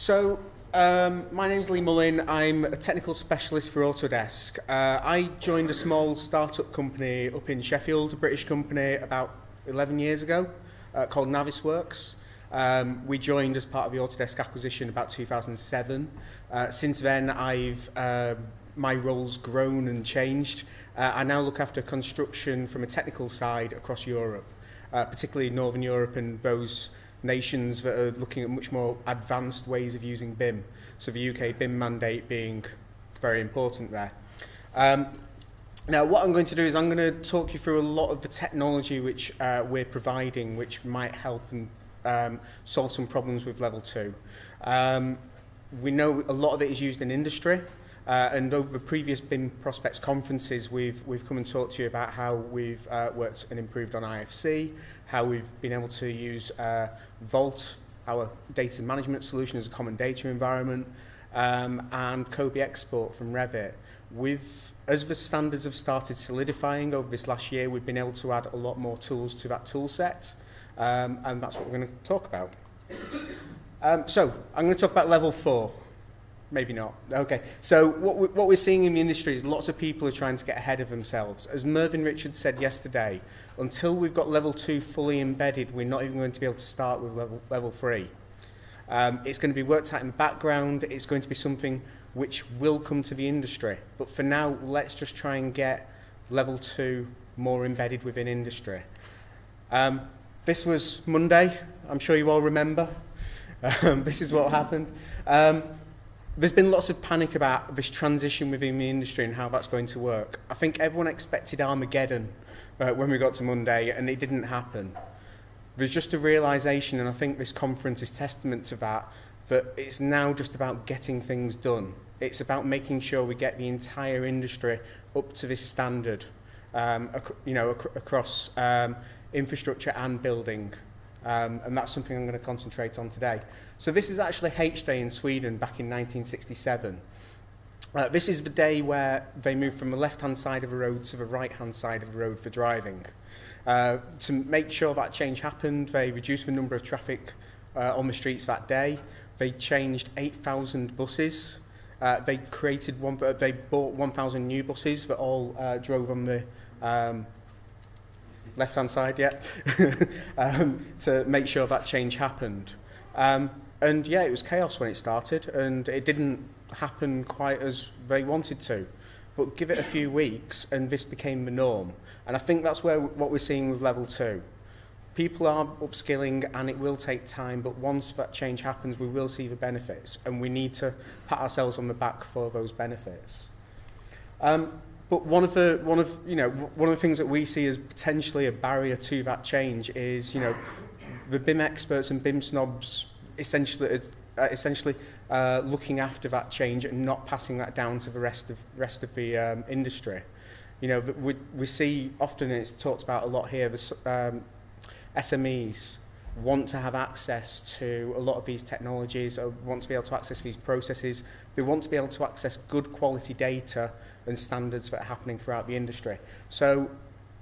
My name's Lee Mullin. I'm a technical specialist for Autodesk. I joined a small startup company up in Sheffield, a British company, about 11 years ago, called Navisworks. We joined as part of the Autodesk acquisition about 2007. Since then, my role's grown and changed. I now look after construction from a technical side across Europe, particularly Northern Europe and those nations that are looking at much more advanced ways of using BIM. So the UK BIM mandate being very important there. Now what I'm going to do is I'm going to talk you through a lot of the technology which we're providing, which might help and solve some problems with level 2. We know a lot of it is used in industry, and over the previous BIM Prospects conferences we've come and talked to you about how we've worked and improved on IFC, how we've been able to use Vault, our data management solution, as a common data environment, and Kobe export from Revit. As the standards have started solidifying over this last year, we've been able to add a lot more tools to that tool set, and that's what we're going to talk about. So I'm going to talk about level 4. Maybe not. Okay. So what we're seeing in the industry is lots of people are trying to get ahead of themselves. As Mervyn Richards said yesterday, until we've got level 2 fully embedded, we're not even going to be able to start with level 3. It's going to be worked out in the background. It's going to be something which will come to the industry. But for now, let's just try and get level 2 more embedded within industry. This was Monday. I'm sure you all remember. This is what happened. There's been lots of panic about this transition within the industry and how that's going to work. I think everyone expected Armageddon when we got to Monday, and it didn't happen. There's just a realisation, and I think this conference is testament to that it's now just about getting things done. It's about making sure we get the entire industry up to this standard, across infrastructure and building. And that's something I'm going to concentrate on today. So this is actually H-Day in Sweden back in 1967. This is the day where they moved from the left-hand side of the road to the right-hand side of the road for driving. To make sure that change happened, they reduced the number of traffic on the streets that day. They changed 8,000 buses. They bought 1,000 new buses that all drove on the left-hand side, yeah, to make sure that change happened. And yeah, it was chaos when it started, and it didn't happen quite as they wanted to. But give it a few weeks, and this became the norm. And I think that's what we're seeing with level 2. People are upskilling, and it will take time, but once that change happens, we will see the benefits, and we need to pat ourselves on the back for those benefits. But one of the things that we see as potentially a barrier to that change is, the BIM experts and BIM snobs essentially looking after that change and not passing that down to the rest of the industry. We see often, and it's talked about a lot here, the SMEs want to have access to a lot of these technologies, or want to be able to access these processes. They want to be able to access good quality data and standards that are happening throughout the industry. So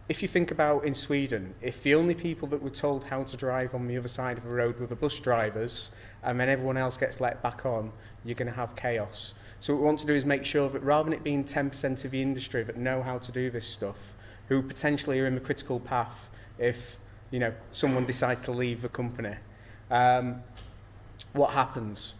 if you think about in Sweden, if the only people that were told how to drive on the other side of the road were the bus drivers, and then everyone else gets let back on, you're going to have chaos. So what we want to do is make sure that rather than it being 10% of the industry that know how to do this stuff, who potentially are in the critical path if someone decides to leave the company, what happens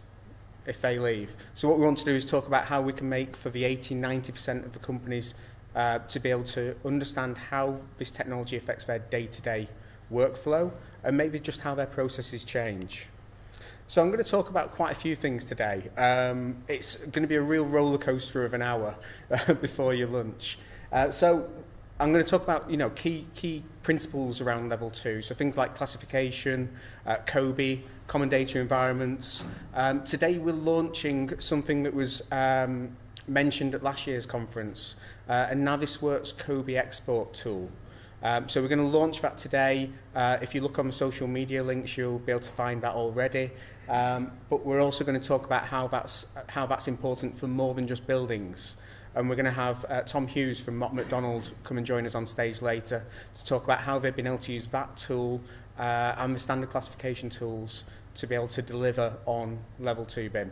if they leave? So what we want to do is talk about how we can make for the 80-90% of the companies to be able to understand how this technology affects their day-to-day workflow, and maybe just how their processes change. So I'm going to talk about quite a few things today. It's going to be a real roller coaster of an hour before your lunch. So I'm going to talk about key principles around level 2. So things like classification, Kobe, common data environments. Today we're launching something that was mentioned at last year's conference, a Navisworks Kobe export tool. So we're going to launch that today. If you look on the social media links, you'll be able to find that already. But we're also going to talk about how that's important for more than just buildings. And we're going to have Tom Hughes from Mott MacDonald come and join us on stage later to talk about how they've been able to use that tool and the standard classification tools to be able to deliver on level 2 BIM.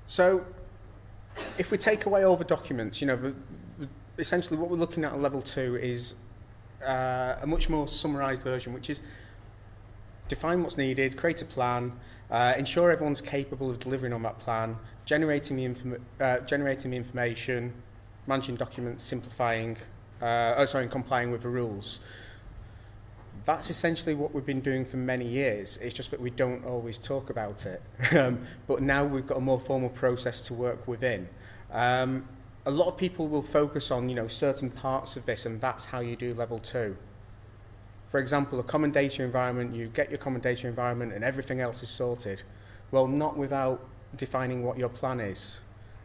So if we take away all the documents, essentially what we're looking at level 2 is a much more summarised version, which is define what's needed, create a plan, ensure everyone's capable of delivering on that plan, generating the information, managing documents, simplifying, and complying with the rules. That's essentially what we've been doing for many years. It's just that we don't always talk about it. But now we've got a more formal process to work within. A lot of people will focus on, certain parts of this, and that's how you do level 2. For example, a common data environment, you get your common data environment and everything else is sorted. Well, not without defining what your plan is.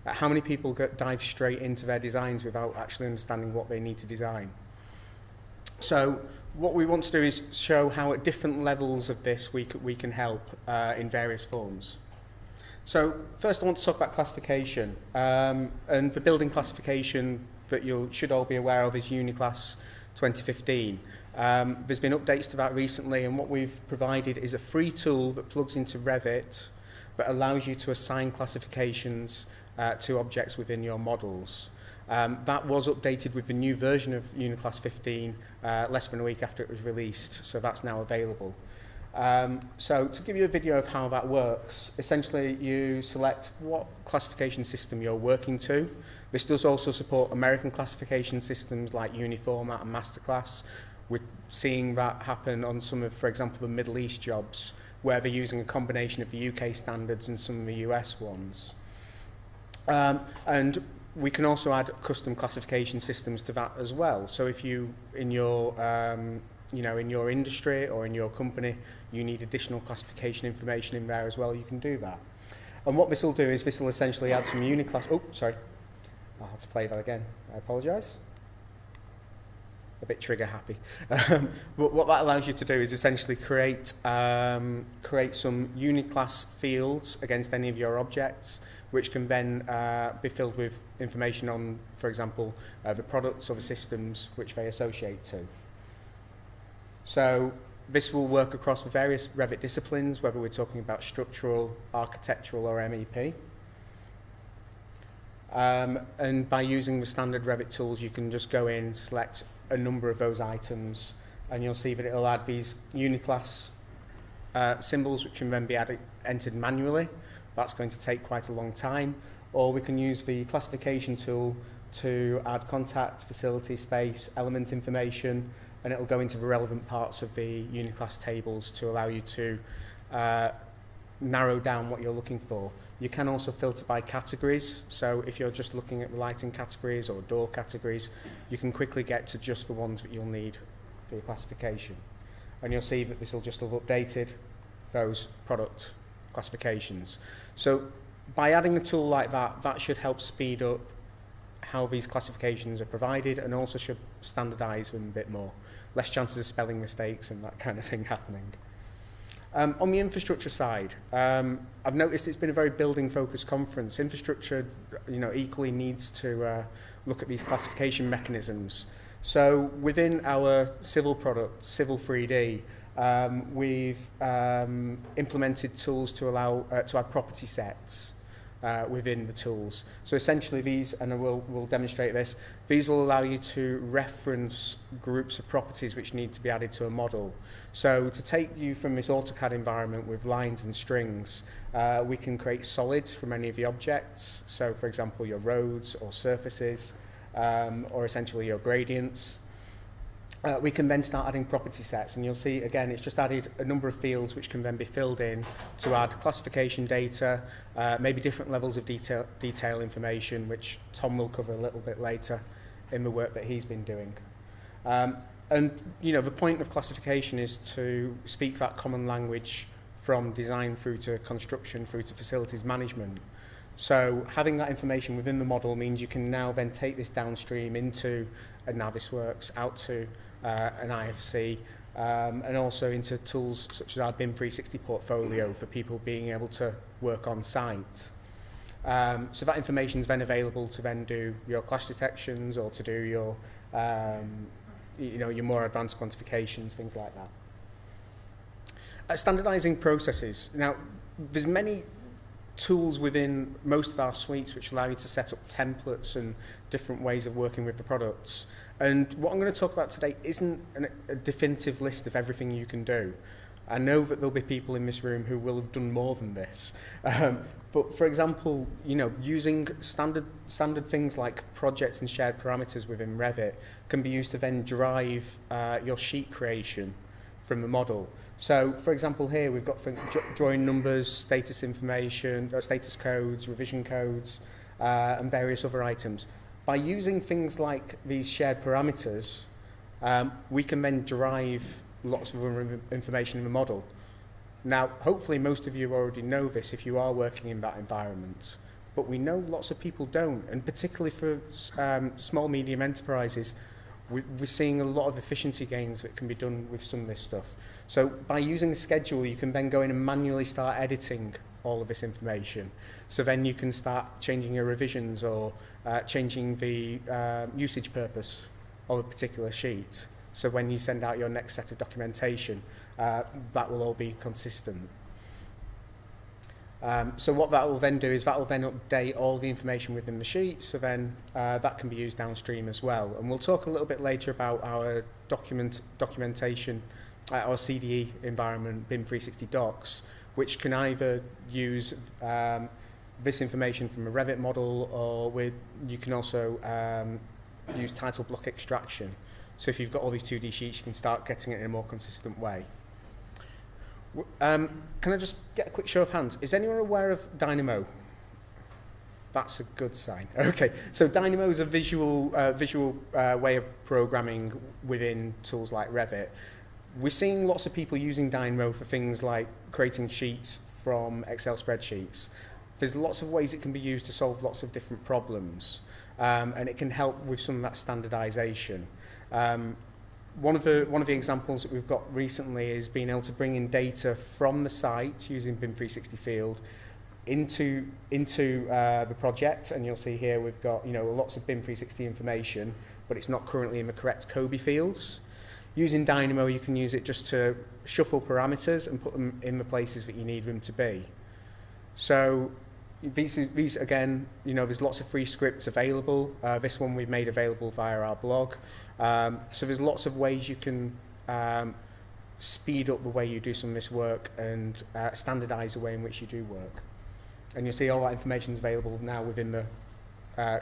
How many people dive straight into their designs without actually understanding what they need to design? So what we want to do is show how at different levels of this we can help in various forms. So first I want to talk about classification. And the building classification that you should all be aware of is Uniclass 2015. There's been updates to that recently, and what we've provided is a free tool that plugs into Revit that allows you to assign classifications to objects within your models. That was updated with the new version of Uniclass 15 less than a week after it was released, so that's now available. So to give you a video of how that works, essentially you select what classification system you're working to. This does also support American classification systems like Uniformat and Masterclass. We're seeing that happen on some of, for example, the Middle East jobs, where they're using a combination of the UK standards and some of the US ones. And we can also add custom classification systems to that as well. So if you, in your industry or in your company, you need additional classification information in there as well, you can do that. And what this will do is this will essentially add some Uniclass. Oh, sorry. I'll have to play that again. I apologise. A bit trigger happy. But what that allows you to do is essentially create some Uniclass fields against any of your objects, which can then be filled with information on, for example, the products or the systems which they associate to. So this will work across various Revit disciplines, whether we're talking about structural, architectural, or MEP. And by using the standard Revit tools, you can just go in, select a number of those items, and you'll see that it'll add these Uniclass symbols, which can then be entered manually. That's going to take quite a long time. Or we can use the classification tool to add contact, facility, space, element information, and it'll go into the relevant parts of the Uniclass tables to allow you to narrow down what you're looking for. You can also filter by categories, so if you're just looking at the lighting categories or door categories, you can quickly get to just the ones that you'll need for your classification. And you'll see that this will just have updated those product classifications. So by adding a tool like that, that should help speed up how these classifications are provided, and also should standardise them a bit more. Less chances of spelling mistakes and that kind of thing happening. On the infrastructure side, I've noticed it's been a very building-focused conference. Infrastructure, equally needs to look at these classification mechanisms. So within our civil product, Civil 3D, we've implemented tools to allow to add property sets within the tools. So essentially these, and we'll demonstrate this, these will allow you to reference groups of properties which need to be added to a model. So to take you from this AutoCAD environment with lines and strings, we can create solids from any of the objects. So for example, your roads or surfaces, or essentially your gradients. We can then start adding property sets, and you'll see again it's just added a number of fields which can then be filled in to add classification data, maybe different levels of detail information, which Tom will cover a little bit later in the work that he's been doing. And the point of classification is to speak that common language from design through to construction through to facilities management. So having that information within the model means you can now then take this downstream into a Navisworks, out to an IFC, and also into tools such as our BIM 360 portfolio for people being able to work on site. So that information is then available to then do your clash detections or to do your, your more advanced quantifications, things like that. Standardizing processes. Now, there's many tools within most of our suites which allow you to set up templates and different ways of working with the products. And what I'm going to talk about today isn't a definitive list of everything you can do. I know that there'll be people in this room who will have done more than this. But for example, using standard things like projects and shared parameters within Revit can be used to then drive your sheet creation from the model. So, for example, here we've got drawing numbers, status information, status codes, revision codes, and various other items. By using things like these shared parameters, we can then derive lots of information in the model. Now, hopefully most of you already know this if you are working in that environment, but we know lots of people don't, and particularly for small, medium enterprises, we're seeing a lot of efficiency gains that can be done with some of this stuff. So by using the schedule, you can then go in and manually start editing all of this information. So then you can start changing your revisions or changing the usage purpose of a particular sheet. So when you send out your next set of documentation, that will all be consistent. So what that will then do is that will then update all the information within the sheet, so then that can be used downstream as well. And we'll talk a little bit later about our documentation, our CDE environment, BIM 360 docs, which can either use this information from a Revit model, or you can also use title block extraction. So if you've got all these 2D sheets, you can start getting it in a more consistent way. Can I just get a quick show of hands? Is anyone aware of Dynamo? That's a good sign. Okay, so Dynamo is a visual way of programming within tools like Revit. We're seeing lots of people using Dynamo for things like creating sheets from Excel spreadsheets. There's lots of ways it can be used to solve lots of different problems, and it can help with some of that standardization. One of the examples that we've got recently is being able to bring in data from the site using BIM 360 field into the project, and you'll see here we've got lots of BIM 360 information, but it's not currently in the correct Kobe fields. Using Dynamo, you can use it just to shuffle parameters and put them in the places that you need them to be. So these again, there's lots of free scripts available. This one we've made available via our blog. So there's lots of ways you can speed up the way you do some of this work and standardize the way in which you do work. And you'll see all that information is available now within the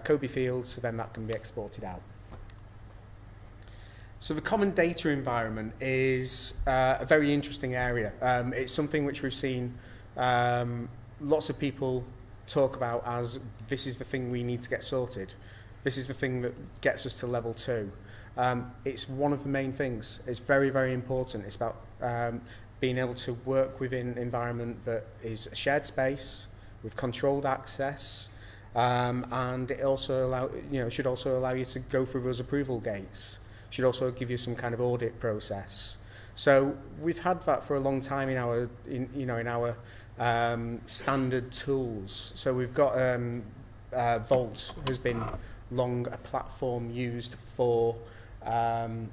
Kobe fields, so then that can be exported out. So the common data environment is a very interesting area. It's something which we've seen lots of people talk about as this is the thing we need to get sorted. This is the thing that gets us to level 2. It's one of the main things. It's very, very important. It's about being able to work within an environment that is a shared space with controlled access, and it also should also allow you to go through those approval gates. Should also give you some kind of audit process. So we've had that for a long time in our standard tools. So we've got Vault has been long a platform used for data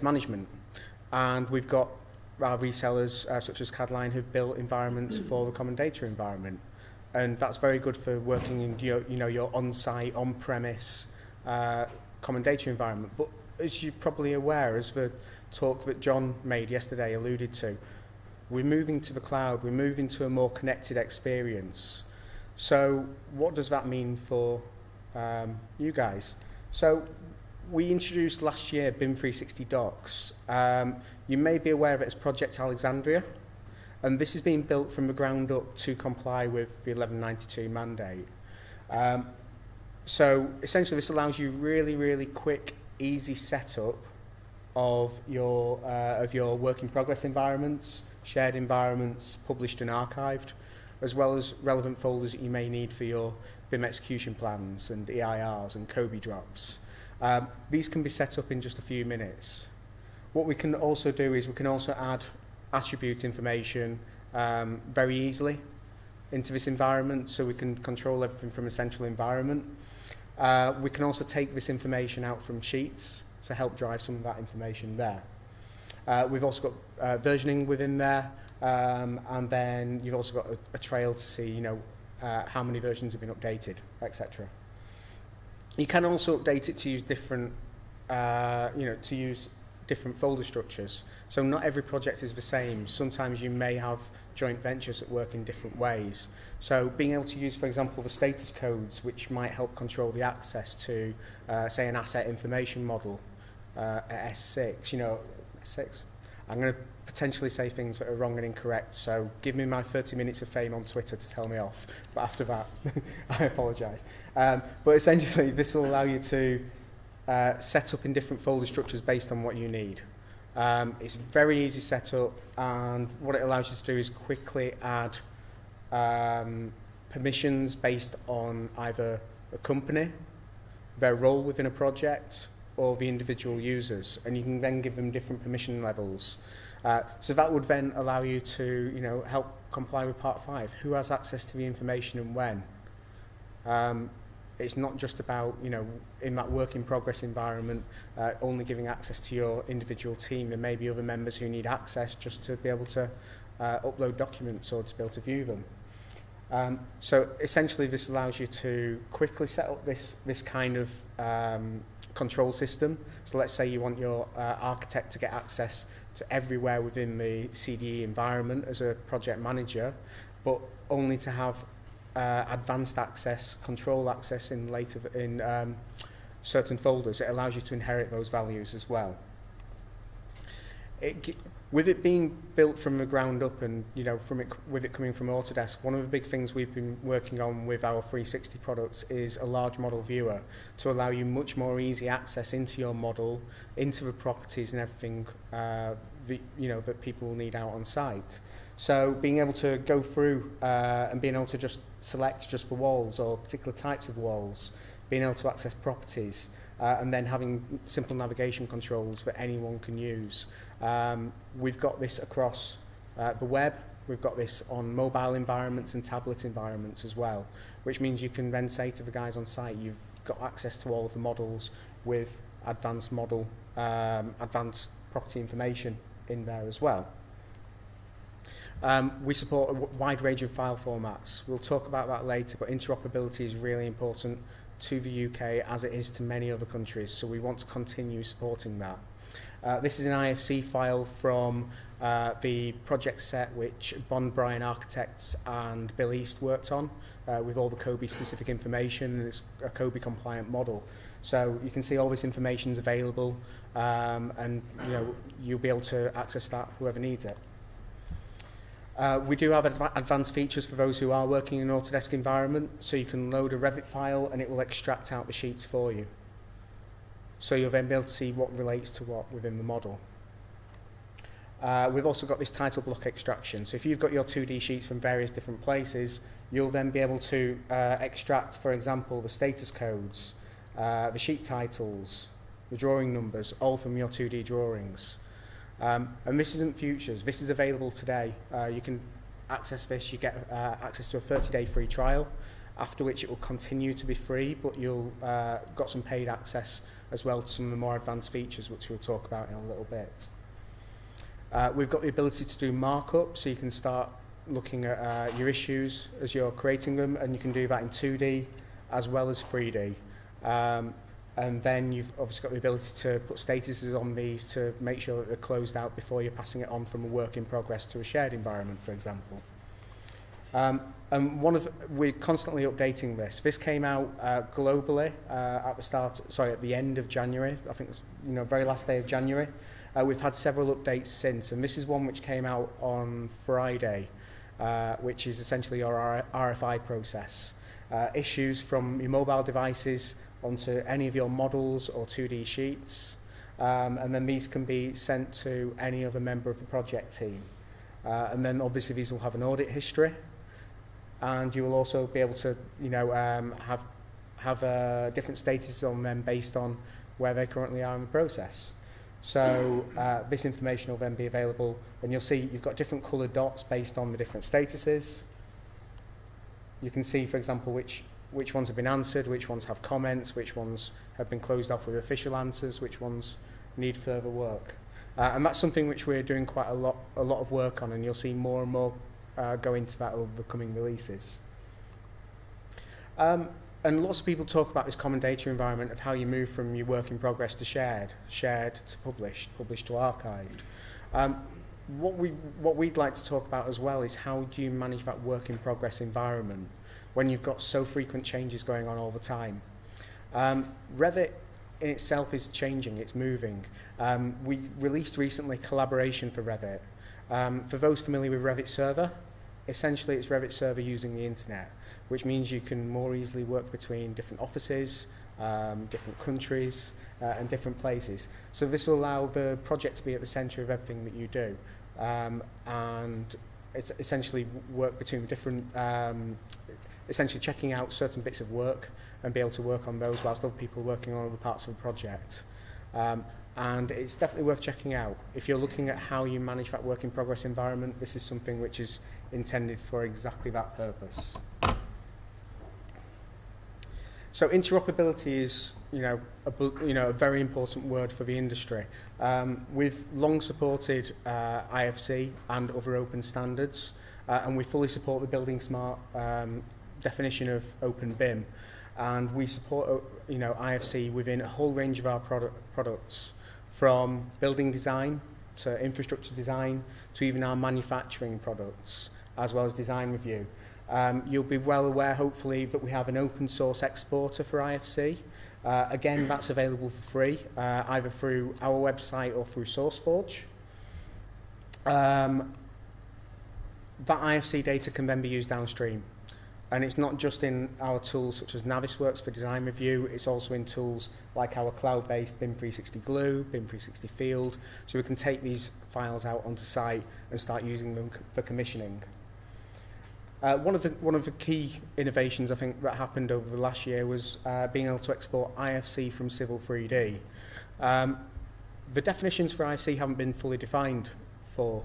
management, and we've got our resellers such as Cadline who've built environments for the common data environment, and that's very good for working in your on-site, on-premise common data environment. But as you're probably aware, as the talk that John made yesterday alluded to, we're moving to the cloud, we're moving to a more connected experience. So what does that mean for you guys? So we introduced last year BIM 360 docs. You may be aware of it as Project Alexandria, and this is being built from the ground up to comply with the 1192 mandate. So essentially this allows you really, really quick, easy setup of your work in progress environments, shared environments, published and archived, as well as relevant folders that you may need for your BIM execution plans and EIRs and Kobe drops. These can be set up in just a few minutes. What we can also do is we can also add attribute information very easily into this environment, so we can control everything from a central environment. We can also take this information out from sheets to help drive some of that information there. We've also got versioning within there, and then you've also got a trail to see, how many versions have been updated, etc. You can also update it to use different, different folder structures. So not every project is the same. Sometimes you may have joint ventures that work in different ways. So being able to use, for example, the status codes, which might help control the access to, say, an asset information model at S6, S6. I'm going to potentially say things that are wrong and incorrect, so give me my 30 minutes of fame on Twitter to tell me off. But after that, I apologise. But essentially, this will allow you to set up in different folder structures based on what you need. It's very easy setup, and what it allows you to do is quickly add permissions based on either a company, their role within a project, or the individual users, and you can then give them different permission levels. So that would then allow you to, help comply with Part 5. Who has access to the information and when? It's not just about, in that work in progress environment, only giving access to your individual team. There may be other members who need access just to be able to upload documents or to be able to view them. So essentially this allows you to quickly set up this kind of control system. So let's say you want your architect to get access to everywhere within the CDE environment as a project manager, but only to have advanced access, control access in certain folders. It allows you to inherit those values as well. With it being built from the ground up, and with it coming from Autodesk, one of the big things we've been working on with our 360 products is a large model viewer to allow you much more easy access into your model, into the properties and everything that people will need out on site. So being able to go through and being able to just select just the walls or particular types of walls, being able to access properties, and then having simple navigation controls that anyone can use. We've got this across the web, we've got this on mobile environments and tablet environments as well, which means you can then say to the guys on site, you've got access to all of the models with advanced property information in there as well. We support a wide range of file formats. We'll talk about that later, but interoperability is really important to the UK as it is to many other countries, so we want to continue supporting that. This is an IFC file from the project set which Bond Bryan Architects and Bill East worked on with all the COBE specific information, and it's a COBE compliant model. So you can see all this information is available, and you'll be able to access that whoever needs it. We do have advanced features for those who are working in an Autodesk environment, so you can load a Revit file and it will extract out the sheets for you. So you'll then be able to see what relates to what within the model. We've also got this title block extraction. So if you've got your 2D sheets from various different places, you'll then be able to extract, for example, the status codes, the sheet titles, the drawing numbers, all from your 2D drawings. And this isn't futures, this is available today. You can access this, you get access to a 30-day free trial, after which it will continue to be free, but you'll got some paid access as well to some of the more advanced features, which we'll talk about in a little bit. We've got the ability to do markup, so you can start looking at your issues as you're creating them, and you can do that in 2D as well as 3D. And then you've obviously got the ability to put statuses on these to make sure that they're closed out before you're passing it on from a work in progress to a shared environment, for example. And we're constantly updating this. This came out globally at the end of January. I think it was very last day of January. We've had several updates since, and this is one which came out on Friday, which is essentially your RFI process. Issues from your mobile devices onto any of your models or 2D sheets, and then these can be sent to any other member of the project team. And then obviously these will have an audit history, and you will also be able to have different statuses on them based on where they currently are in the process. So this information will then be available, and you'll see you've got different coloured dots based on the different statuses. You can see, for example, which ones have been answered, which ones have comments, which ones have been closed off with official answers, which ones need further work. And that's something which we're doing quite a lot of work on, and you'll see more and more go into that over the coming releases. And lots of people talk about this common data environment of how you move from your work in progress to shared to published to archived. What we'd like to talk about as well is how do you manage that work in progress environment when you've got so frequent changes going on all the time. Revit in itself is changing, it's moving. We released recently collaboration for Revit. For those familiar with Revit Server, essentially it's Revit Server using the internet, which means you can more easily work between different offices, different countries, and different places. So this will allow the project to be at the centre of everything that you do, and it's essentially work between different, essentially checking out certain bits of work and be able to work on those whilst other people are working on other parts of the project. And it's definitely worth checking out. If you're looking at how you manage that work in progress environment, this is something which is intended for exactly that purpose. So interoperability is, a very important word for the industry. We've long supported IFC and other open standards, and we fully support the Building Smart definition of open BIM. And we support, IFC within a whole range of our products, from building design to infrastructure design to even our manufacturing products, as well as design review. You'll be well aware, hopefully, that we have an open source exporter for IFC. Again, that's available for free, either through our website or through SourceForge. That IFC data can then be used downstream. And it's not just in our tools such as Navisworks for design review, it's also in tools like our cloud-based BIM 360 Glue, BIM 360 Field, so we can take these files out onto site and start using them for commissioning. One of the key innovations I think that happened over the last year was being able to export IFC from Civil 3D. The definitions for IFC haven't been fully defined for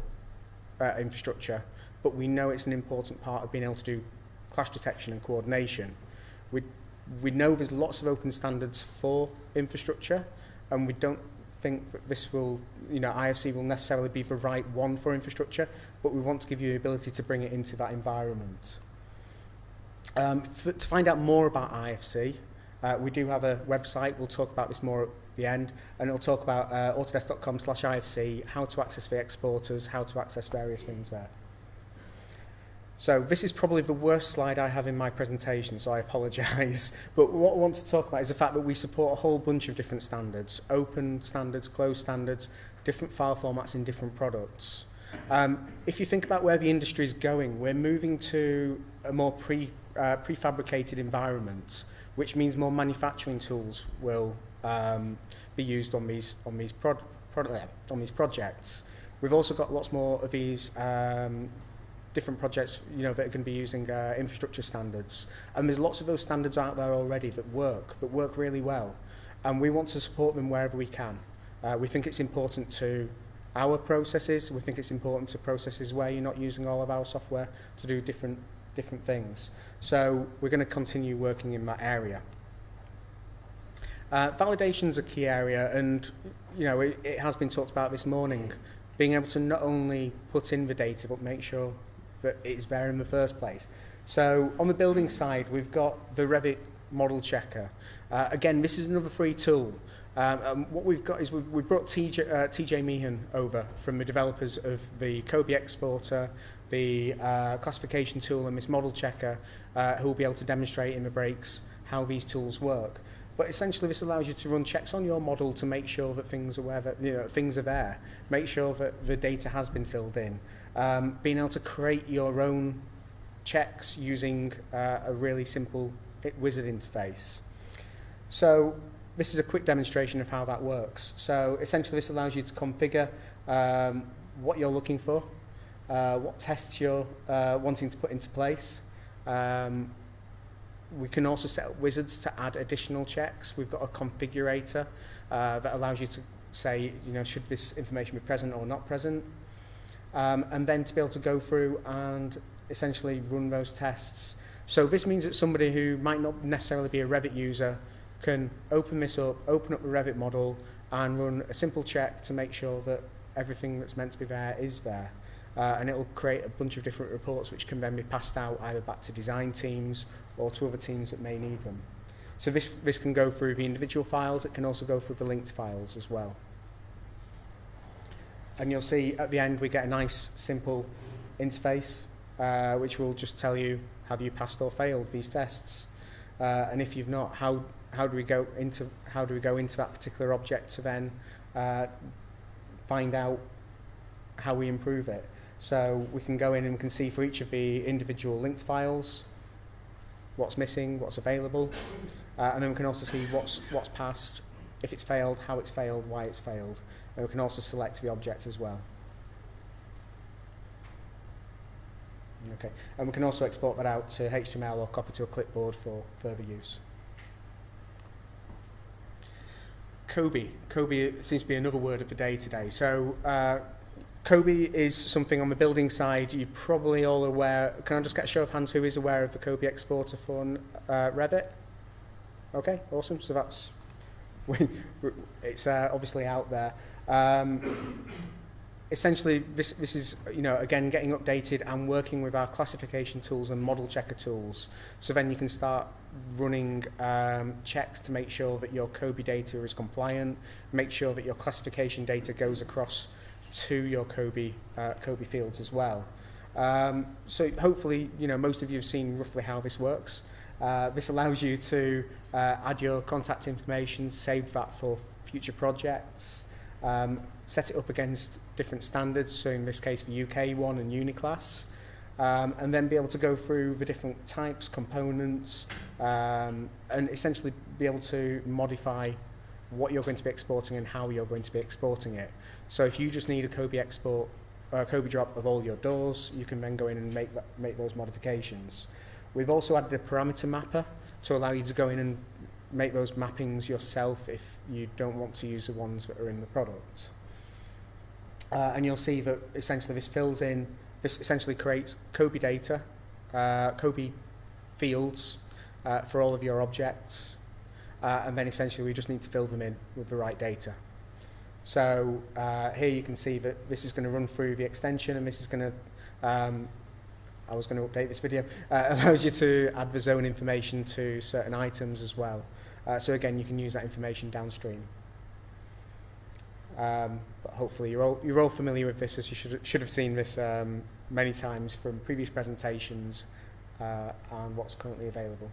infrastructure, but we know it's an important part of being able to do clash detection and coordination. We know there's lots of open standards for infrastructure, and we don't think that this will, IFC will necessarily be the right one for infrastructure, but we want to give you the ability to bring it into that environment. To find out more about IFC, we do have a website. We'll talk about this more at the end, and it'll talk about autodesk.com/IFC, how to access the exporters, how to access various things there. So this is probably the worst slide I have in my presentation, so I apologise. But what I want to talk about is the fact that we support a whole bunch of different standards, open standards, closed standards, different file formats in different products. If you think about where the industry is going, we're moving to a more prefabricated environment, which means more manufacturing tools will be used on these projects. We've also got lots more of these different projects, that are going to be using infrastructure standards, and there's lots of those standards out there already that work really well, and we want to support them wherever we can. We think it's important to our processes. We think it's important to processes where you're not using all of our software to do different things. So we're going to continue working in that area. Validation's a key area, and it has been talked about this morning. Being able to not only put in the data, but make sure that it's there in the first place. So on the building side, we've got the Revit Model Checker. Again, this is another free tool. What we've got is we've brought TJ Meehan over from the developers of the Kobe exporter, the classification tool, and this model checker, who will be able to demonstrate in the breaks how these tools work. But essentially, this allows you to run checks on your model to make sure that things are there, make sure that the data has been filled in. Being able to create your own checks using a really simple wizard interface. So this is a quick demonstration of how that works. So essentially, this allows you to configure what you're looking for, what tests you're wanting to put into place. We can also set up wizards to add additional checks. We've got a configurator that allows you to say, should this information be present or not present, and then to be able to go through and essentially run those tests. So this means that somebody who might not necessarily be a Revit user can open this up, open up the Revit model, and run a simple check to make sure that everything that's meant to be there is there. And it will create a bunch of different reports which can then be passed out either back to design teams or to other teams that may need them. So this can go through the individual files, it can also go through the linked files as well. And you'll see at the end we get a nice simple interface which will just tell you, have you passed or failed these tests? And if you've not, how do we go into that particular object to then find out how we improve it? So we can go in and we can see for each of the individual linked files what's missing, what's available, and then we can also see what's passed, if it's failed, how it's failed, why it's failed, and we can also select the object as well. Okay, and we can also export that out to HTML or copy to a clipboard for further use. COBie. COBie seems to be another word of the day today. So COBie is something on the building side you're probably all aware. Can I just get a show of hands who is aware of the COBie exporter for Revit? Okay, awesome. So that's it's obviously out there. Essentially, this is, you know, again, getting updated and working with our classification tools and model checker tools. So then you can start running checks to make sure that your COBie data is compliant, make sure that your classification data goes across to your COBie fields as well. So hopefully, you know, most of you have seen roughly how this works. This allows you to add your contact information, save that for future projects, set it up against different standards, so in this case the UK one and Uniclass, and then be able to go through the different types, components, and essentially be able to modify what you're going to be exporting and how you're going to be exporting it. So if you just need a COBie export, COBie drop of all your doors, you can then go in and make those modifications. We've also added a parameter mapper to allow you to go in and make those mappings yourself if you don't want to use the ones that are in the product. And you'll see that essentially this essentially creates COBie data, COBie fields for all of your objects, and then essentially we just need to fill them in with the right data. So here you can see that this is going to run through the extension, and this is going to, I was going to update this video, allows you to add the zone information to certain items as well. So again, you can use that information downstream. But hopefully you're all familiar with this, as you should have seen this many times from previous presentations and what's currently available.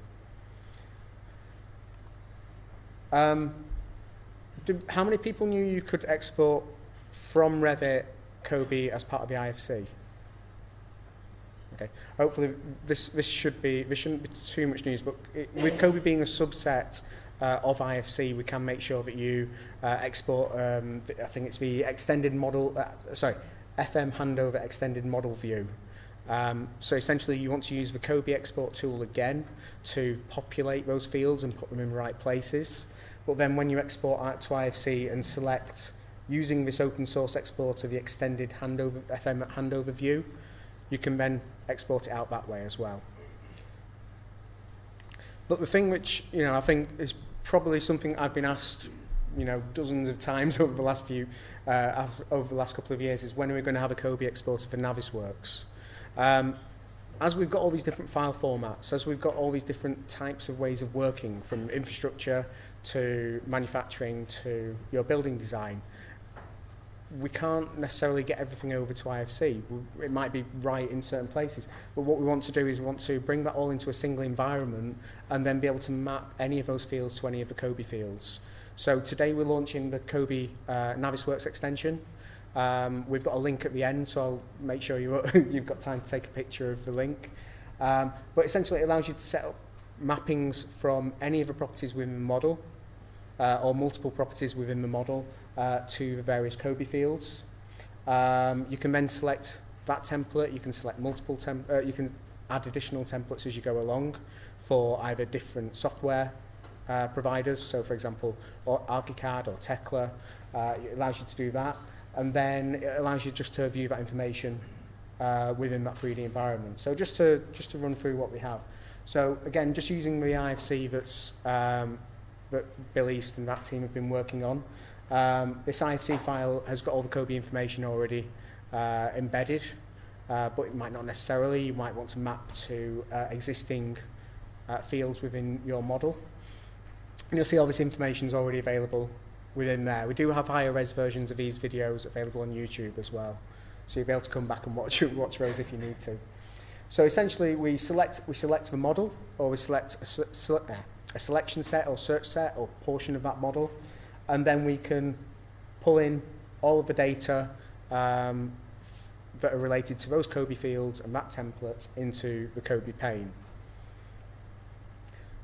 How many people knew you could export from Revit COBie as part of the IFC? Okay. Hopefully this shouldn't be too much news, but with COBie being a subset of IFC, we can make sure that you export, I think it's the extended model, FM handover extended model view. So essentially you want to use the COBie export tool again to populate those fields and put them in the right places. But then when you export out to IFC and select using this open source exporter, the extended handover, FM handover view, you can then export it out that way as well. But the thing which, you know, I think is probably something I've been asked, you know, dozens of times over the last couple of years is when are we going to have a COBie exporter for Navisworks? As we've got all these different file formats, as we've got all these different types of ways of working, from infrastructure to manufacturing to your building design, we can't necessarily get everything over to IFC. It might be right in certain places, but what we want to do is we want to bring that all into a single environment and then be able to map any of those fields to any of the COBie fields. So today we're launching the COBie Navisworks extension. We've got a link at the end, so I'll make sure you've got time to take a picture of the link. But essentially it allows you to set up mappings from any of the properties within the model, or multiple properties within the model, to the various COBie fields. You can then select that template, you can select multiple you can add additional templates as you go along for either different software providers, so for example ArchiCAD or Tekla. It allows you to do that, and then it allows you just to view that information within that 3D environment. So just to run through what we have. So again, just using the IFC that Bill East and that team have been working on. This IFC file has got all the COBie information already embedded, but it might not necessarily. You might want to map to existing fields within your model. And you'll see all this information is already available within there. We do have higher res versions of these videos available on YouTube as well, so you'll be able to come back and watch those if you need to. So essentially, we select the model, or we select a selection set or search set or portion of that model, and then we can pull in all of the data that are related to those COBie fields and that template into the COBie pane.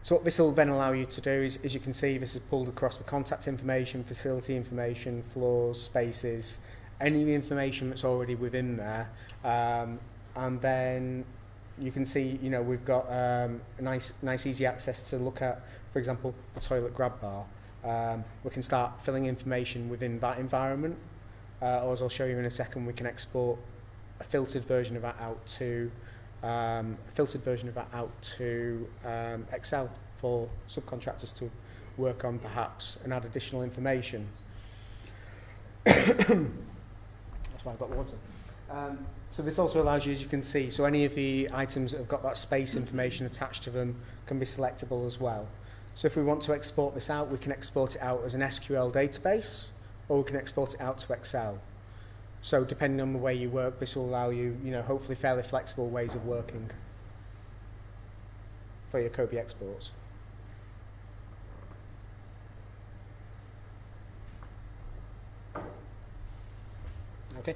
So what this will then allow you to do is, as you can see, this is pulled across the contact information, facility information, floors, spaces, any information that's already within there, and then you can see, you know, we've got nice easy access to look at, for example, the toilet grab bar. We can start filling information within that environment, or as I'll show you in a second, we can export a filtered version of that out to Excel for subcontractors to work on perhaps and add additional information. That's why I've got the water. So this also allows you, as you can see, so any of the items that have got that space information attached to them can be selectable as well. So if we want to export this out, we can export it out as an SQL database, or we can export it out to Excel. So depending on the way you work, this will allow you, you know, hopefully fairly flexible ways of working for your COBie exports. Okay,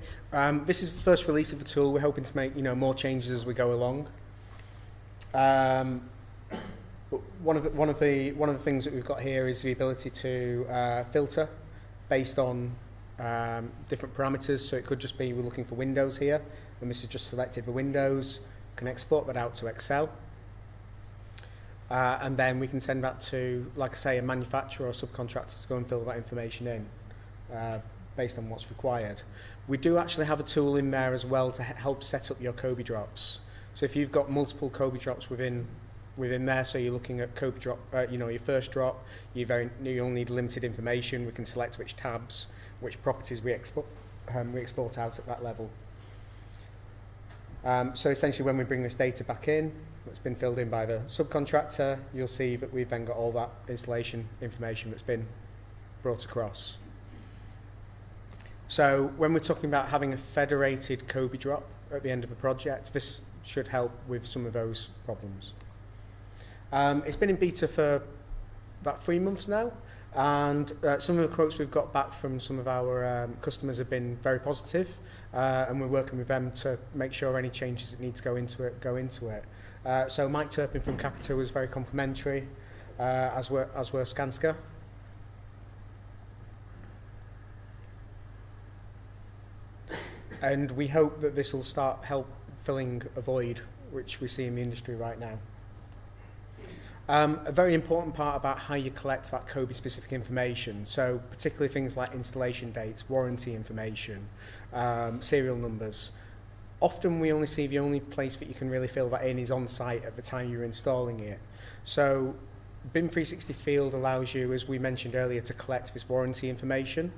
this is the first release of the tool. We're hoping to make, you know, more changes as we go along. One of the things that we've got here is the ability to filter based on different parameters. So it could just be we're looking for windows here, and this is just selected the windows. Can export that out to Excel, and then we can send that to, like I say, a manufacturer or subcontractor to go and fill that information in based on what's required. We do actually have a tool in there as well to help set up your COBie drops. So if you've got multiple COBie drops within there, so you're looking at COBie drop, you know, your first drop, you only need limited information. We can select which tabs, which properties we export out at that level. So essentially, when we bring this data back in, that's been filled in by the subcontractor, you'll see that we've then got all that installation information that's been brought across. So when we're talking about having a federated COBie drop at the end of a project, this should help with some of those problems. It's been in beta for about 3 months now, and some of the quotes we've got back from some of our customers have been very positive, and we're working with them to make sure any changes that need to go into it. So Mike Turpin from Capita was very complimentary, as were Skanska. And we hope that this will help filling a void which we see in the industry right now. A very important part about how you collect that COBie specific information, so particularly things like installation dates, warranty information, serial numbers. Often we only see the only place that you can really fill that in is on site at the time you're installing it. So BIM 360 Field allows you, as we mentioned earlier, to collect this warranty information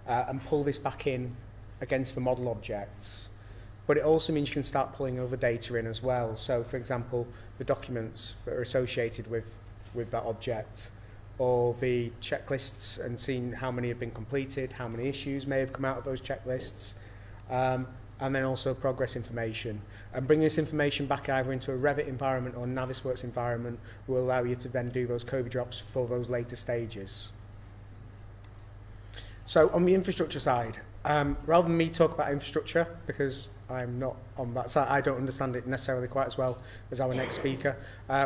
and pull this back in against the model objects. But it also means you can start pulling other data in as well. So for example, the documents that are associated with that object, or the checklists, and seeing how many have been completed, how many issues may have come out of those checklists, and then also progress information. And bringing this information back either into a Revit environment or Navisworks environment will allow you to then do those COBie drops for those later stages. So on the infrastructure side, rather than me talk about infrastructure, because I'm not on that side, I don't understand it necessarily quite as well as our next speaker.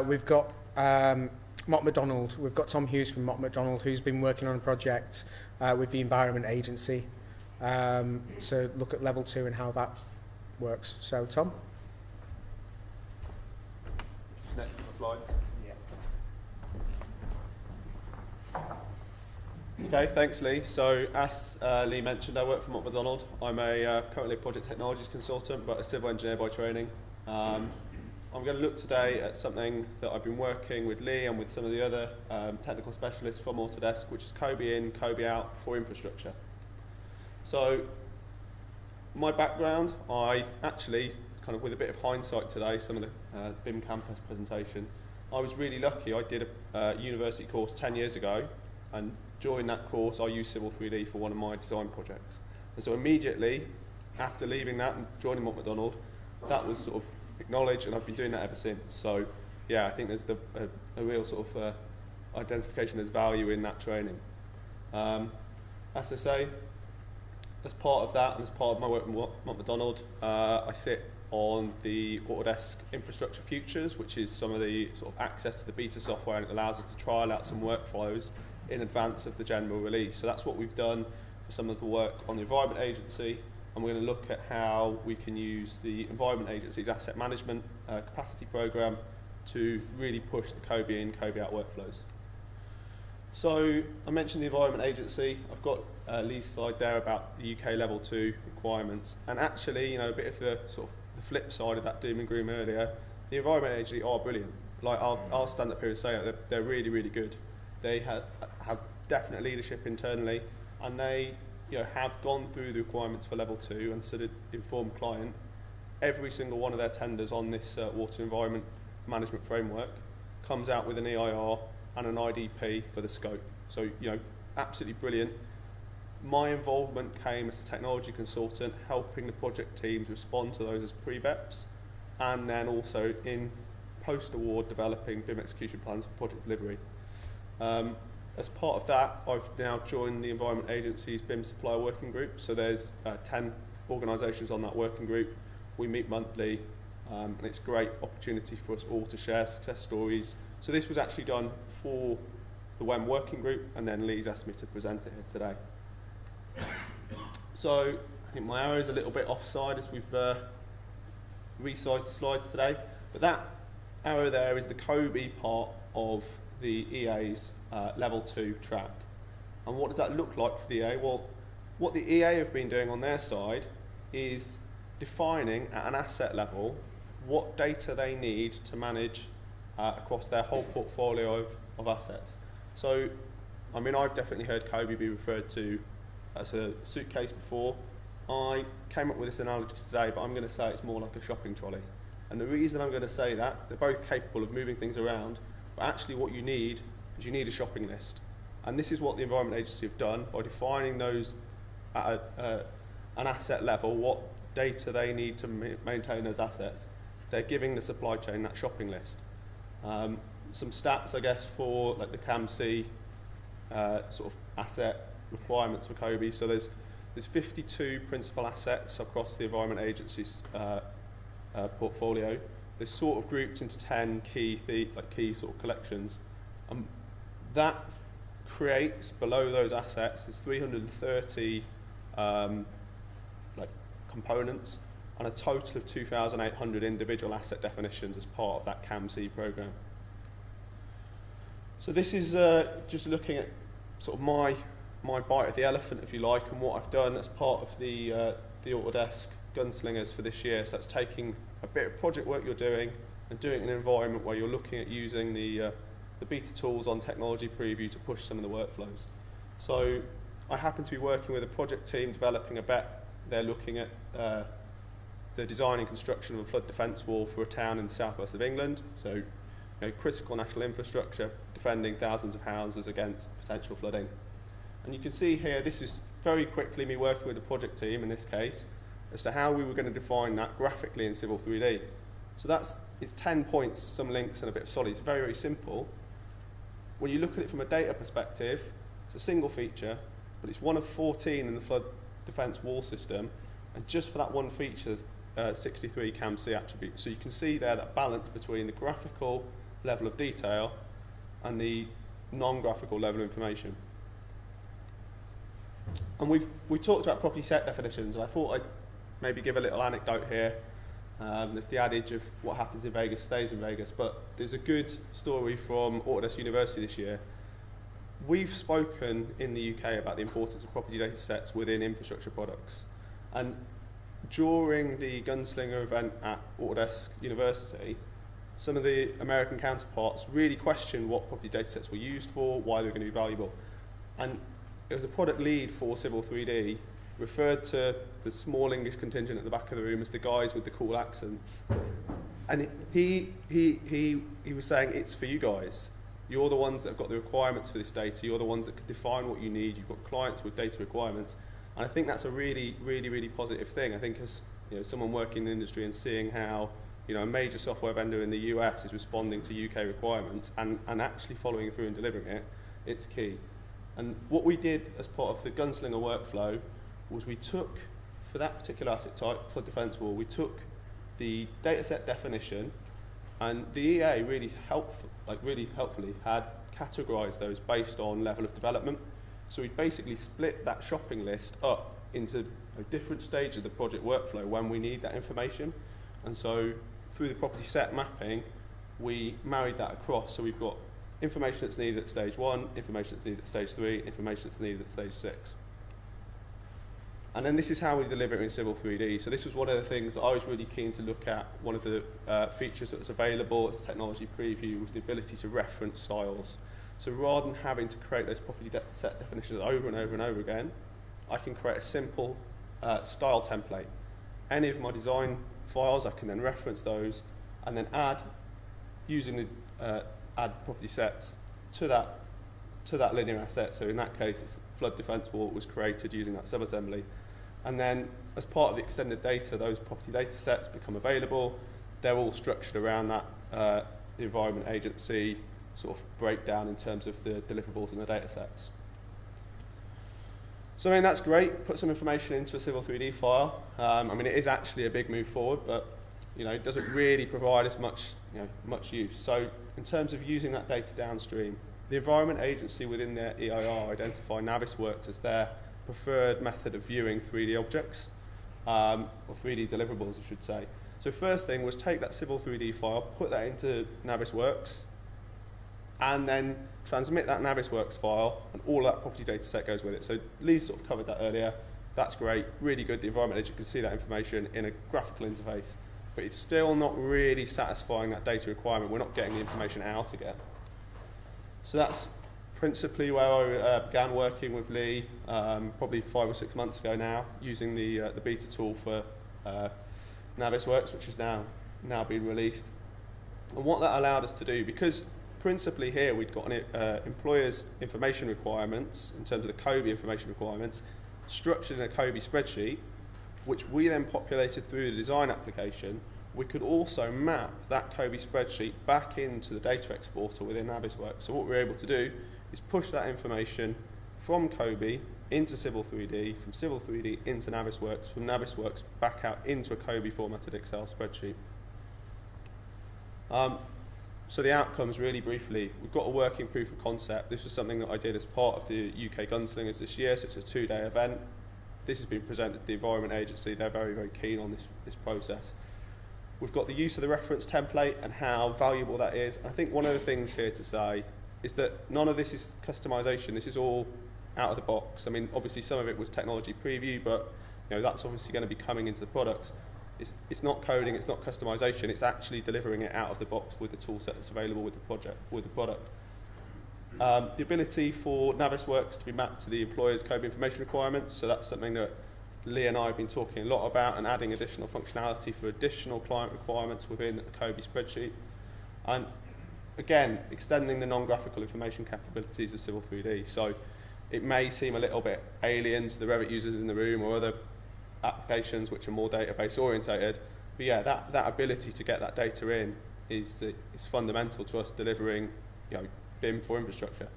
We've got Mott MacDonald. We've got Tom Hughes from Mott MacDonald, who's been working on a project with the Environment Agency to look at level 2 and how that works. So Tom. Next slides. Okay, thanks Lee. So as Lee mentioned, I work for Mott MacDonald. I'm currently a project technologies consultant, but a civil engineer by training. I'm going to look today at something that I've been working with Lee and with some of the other technical specialists from Autodesk, which is Kobe in, Kobe out for infrastructure. So my background, I actually, kind of with a bit of hindsight today, some of the BIM campus presentation, I was really lucky. I did a university course 10 years ago, and during that course I used Civil 3D for one of my design projects. And so immediately after leaving that and joining Mott MacDonald, that was sort of acknowledged, and I've been doing that ever since. So yeah, I think there's a real sort of identification, there's value in that training. As I say, as part of that and as part of my work with Mott MacDonald, I sit on the Autodesk Infrastructure Futures, which is some of the sort of access to the beta software, and it allows us to trial out some workflows in advance of the general release. So that's what we've done for some of the work on the Environment Agency, and we're going to look at how we can use the Environment Agency's asset management capacity program to really push the Kobe in, Kobe out workflows. So I mentioned the Environment Agency. I've got Lee's slide there about the UK Level 2 requirements, and actually, a bit of the sort of the flip side of that doom and gloom earlier, the Environment Agency are brilliant. Like I'll stand up here and say it, they're really, really good. They have definite leadership internally, and they have gone through the requirements for Level 2 and sort of informed client. Every single one of their tenders on this water environment management framework comes out with an EIR and an IDP for the scope. So, absolutely brilliant. My involvement came as a technology consultant, helping the project teams respond to those as pre-BEPs, and then also in post-award developing BIM execution plans for project delivery. As part of that, I've now joined the Environment Agency's BIM Supplier Working Group. So there's 10 organisations on that working group. We meet monthly, and it's a great opportunity for us all to share success stories. So this was actually done for the WEM working group, and then Lee's asked me to present it here today. So I think my arrow is a little bit offside as we've resized the slides today, but that arrow there is the Kobe part of the EA's Level 2 track. And what does that look like for the EA? Well, what the EA have been doing on their side is defining at an asset level what data they need to manage across their whole portfolio of assets. So, I've definitely heard Kobe be referred to as a suitcase before. I came up with this analogy today, but I'm going to say it's more like a shopping trolley. And the reason I'm going to say that, they're both capable of moving things around, but actually what you need is you need a shopping list. And this is what the Environment Agency have done by defining those at an asset level, what data they need to maintain those assets. They're giving the supply chain that shopping list. Some stats, I guess, for like the CAMC sort of asset requirements for Kobe. So there's 52 principal assets across the Environment Agency's portfolio. They're sort of grouped into 10 key sort of collections. That creates below those assets, there's 330 components and a total of 2,800 individual asset definitions as part of that CAMC program. So this is just looking at sort of my bite of the elephant, if you like, and what I've done as part of the Autodesk Gunslingers for this year. So that's taking a bit of project work you're doing and doing it in an environment where you're looking at using the beta tools on Technology Preview to push some of the workflows. So I happen to be working with a project team developing a BEP. They're looking at the design and construction of a flood defence wall for a town in the southwest of England. So critical national infrastructure, defending thousands of houses against potential flooding. And you can see here, this is very quickly me working with the project team in this case, as to how we were going to define that graphically in Civil 3D. So it's 10 points, some links and a bit of solid. It's very, very simple. When you look at it from a data perspective, it's a single feature, but it's one of 14 in the flood defence wall system, and just for that one feature, 63 CAMC attributes. So you can see there that balance between the graphical level of detail and the non-graphical level of information. And we talked about property set definitions, and I thought I'd maybe give a little anecdote here. There's the adage of what happens in Vegas stays in Vegas, but there's a good story from Autodesk University this year. We've spoken in the UK about the importance of property data sets within infrastructure products. And during the Gunslinger event at Autodesk University, some of the American counterparts really questioned what property data sets were used for, why they were going to be valuable. And it was the product lead for Civil 3D referred to the small English contingent at the back of the room as the guys with the cool accents. And he was saying, it's for you guys. You're the ones that have got the requirements for this data. You're the ones that can define what you need. You've got clients with data requirements. And I think that's a really, really, really positive thing. I think as someone working in the industry and seeing how a major software vendor in the US is responding to UK requirements and actually following through and delivering it, it's key. And what we did as part of the Gunslinger workflow was we took, for that particular asset type, flood defence wall, we took the dataset definition, and the EA really helpfully had categorised those based on level of development. So we basically split that shopping list up into a different stage of the project workflow when we need that information. And so through the property set mapping, we married that across. So we've got information that's needed at stage 1, information that's needed at stage 3, information that's needed at stage 6. And then this is how we deliver it in Civil 3D. So this was one of the things that I was really keen to look at. One of the features that was available as technology preview was the ability to reference styles. So rather than having to create those property set definitions over and over and over again, I can create a simple style template. Any of my design files, I can then reference those and then add, using the add property sets to that linear asset. So in that case, it's the flood defence wall was created using that subassembly. And then as part of the extended data, those property data sets become available. They're all structured around that, the environment agency sort of breakdown in terms of the deliverables and the data sets. So I mean, that's great. Put some information into a Civil 3D file. I mean, it is actually a big move forward, but it doesn't really provide as much, much use. So in terms of using that data downstream, the environment agency within their EIR identify Navisworks as their preferred method of viewing 3D objects, or 3D deliverables, I should say. So first thing was take that Civil 3D file, put that into Navisworks, and then transmit that Navisworks file, and all that property data set goes with it. So Lee sort of covered that earlier. That's great, really good. The environment agent can see that information in a graphical interface, but it's still not really satisfying that data requirement. We're not getting the information out again. So that's principally where I began working with Lee, probably 5 or 6 months ago now, using the beta tool for Navisworks, which has now been released. And what that allowed us to do, because principally here we'd got an employer's information requirements in terms of the COBie information requirements structured in a COBie spreadsheet, which we then populated through the design application. We could also map that COBie spreadsheet back into the data exporter within Navisworks. So what we're able to do is push that information from COBie into Civil 3D, from Civil 3D into Navisworks, from Navisworks back out into a COBie formatted Excel spreadsheet. So the outcomes, really briefly, we've got a working proof of concept. This was something that I did as part of the UK Gunslingers this year, so it's a 2-day event. This has been presented to the Environment Agency. They're very, very keen on this process. We've got the use of the reference template and how valuable that is. I think one of the things here to say is that none of this is customization. This is all out of the box. I mean, obviously some of it was technology preview, but that's obviously going to be coming into the products. It's not coding, it's not customization, it's actually delivering it out of the box with the tool set that's available with the product. The ability for Navisworks to be mapped to the employer's COBie information requirements, so that's something that Lee and I have been talking a lot about, and adding additional functionality for additional client requirements within a COBie spreadsheet. And again, extending the non-graphical information capabilities of Civil 3D. So it may seem a little bit alien to the Revit users in the room or other applications which are more database orientated, but yeah, that ability to get that data in is fundamental to us delivering BIM for infrastructure.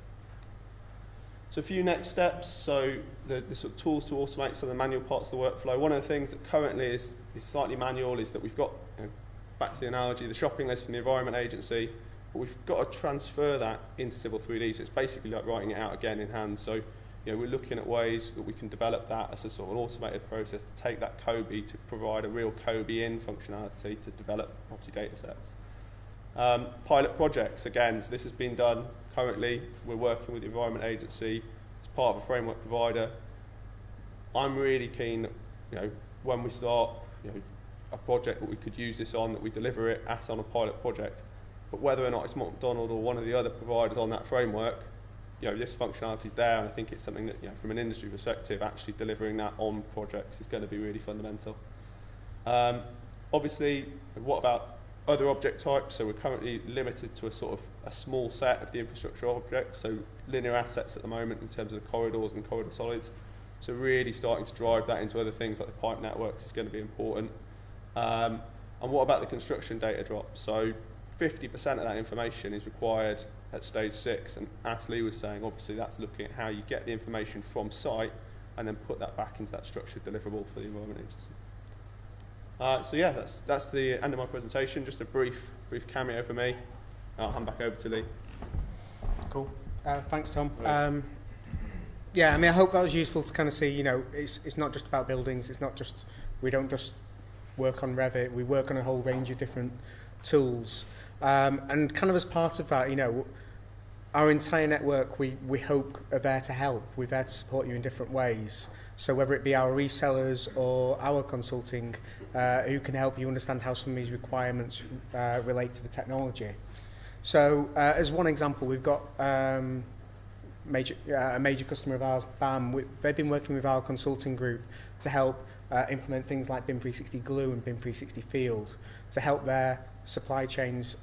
So a few next steps. So the sort of tools to automate some of the manual parts of the workflow. One of the things that currently is slightly manual is that we've got, back to the analogy, the shopping list from the Environment Agency, but we've got to transfer that into Civil 3D. So it's basically like writing it out again in hand. So we're looking at ways that we can develop that as a sort of an automated process to take that COBie to provide a real COBie in functionality to develop property data sets. Pilot projects, again, so this has been done currently. We're working with the Environment Agency as part of a framework provider. I'm really keen that, when we start a project that we could use this on, that we deliver it on a pilot project. but whether or not it's McDonald or one of the other providers on that framework, this functionality is there, and I think it's something that, from an industry perspective, actually delivering that on projects is going to be really fundamental. Obviously, what about other object types? So we're currently limited to a small set of the infrastructure objects, so linear assets at the moment in terms of the corridors and corridor solids. So really starting to drive that into other things like the pipe networks is going to be important. And what about the construction data drop? So 50% of that information is required at stage 6, and as Lee was saying, obviously that's looking at how you get the information from site and then put that back into that structured deliverable for the environment agency. So yeah, that's the end of my presentation. Just a brief cameo for me. I'll hand back over to Lee. Cool. Thanks, Tom. Yeah, I hope that was useful to kind of see, it's not just about buildings. It's not just, we don't just work on Revit. We work on a whole range of different tools. And kind of as part of that, our entire network, we hope are there to help. We're there to support you in different ways. So whether it be our resellers or our consulting, who can help you understand how some of these requirements relate to the technology. So as one example, we've got a major customer of ours, BAM. They've been working with our consulting group to help implement things like BIM 360 Glue and BIM 360 Field to help their supply chains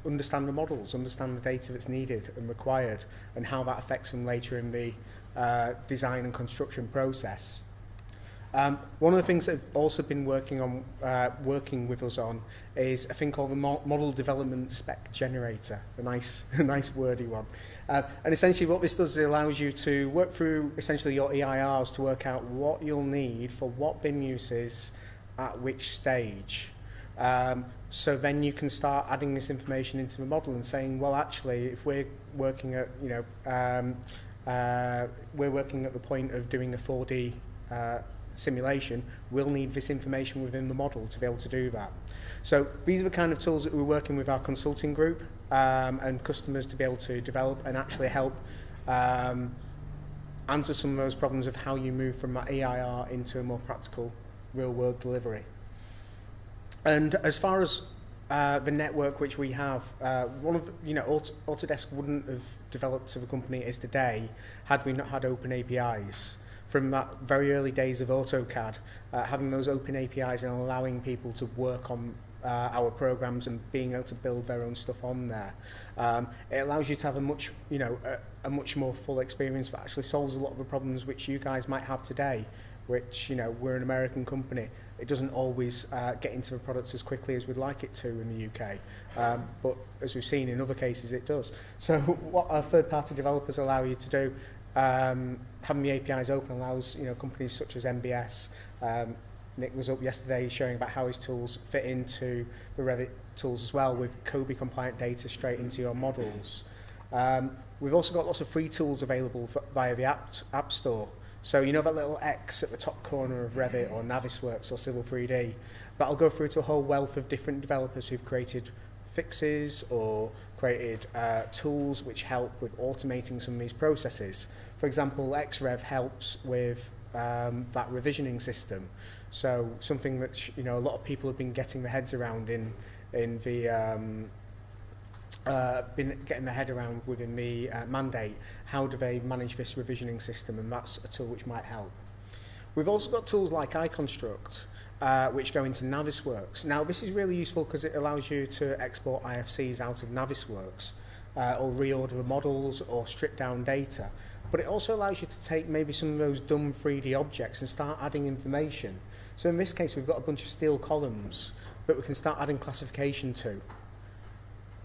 understand the models, understand the data that's needed and required, and how that affects them later in the design and construction process. One of the things that have also been working with us on is a thing called the Model Development Spec Generator, a nice wordy one. And essentially what this does is it allows you to work through essentially your EIRs to work out what you'll need for what BIM uses at which stage. So then you can start adding this information into the model and saying, well, actually, if we're working at, we're working at the point of doing a 4D simulation, we'll need this information within the model to be able to do that. So these are the kind of tools that we're working with our consulting group and customers to be able to develop and actually help answer some of those problems of how you move from that EIR into a more practical real-world delivery. And as far as the network which we have, Autodesk wouldn't have developed to the company it is today had we not had open APIs. From that very early days of AutoCAD, having those open APIs and allowing people to work on our programs and being able to build their own stuff on there, it allows you to have a much more full experience that actually solves a lot of the problems which you guys might have today. Which, we're an American company. It doesn't always get into the products as quickly as we'd like it to in the UK. But as we've seen in other cases, it does. So what our third-party developers allow you to do, having the APIs open allows companies such as MBS. Nick was up yesterday showing about how his tools fit into the Revit tools as well, with Kobe compliant data straight into your models. We've also got lots of free tools available via the App Store. So that little X at the top corner of Revit or Navisworks or Civil 3D, that'll go through to a whole wealth of different developers who've created fixes or created tools which help with automating some of these processes. For example, XRev helps with that revisioning system. So something that a lot of people have been getting their heads around within the mandate. How do they manage this revisioning system? And that's a tool which might help. We've also got tools like iConstruct, which go into Navisworks. Now, this is really useful because it allows you to export IFCs out of Navisworks or reorder the models or strip down data. But it also allows you to take maybe some of those dumb 3D objects and start adding information. So in this case, we've got a bunch of steel columns that we can start adding classification to.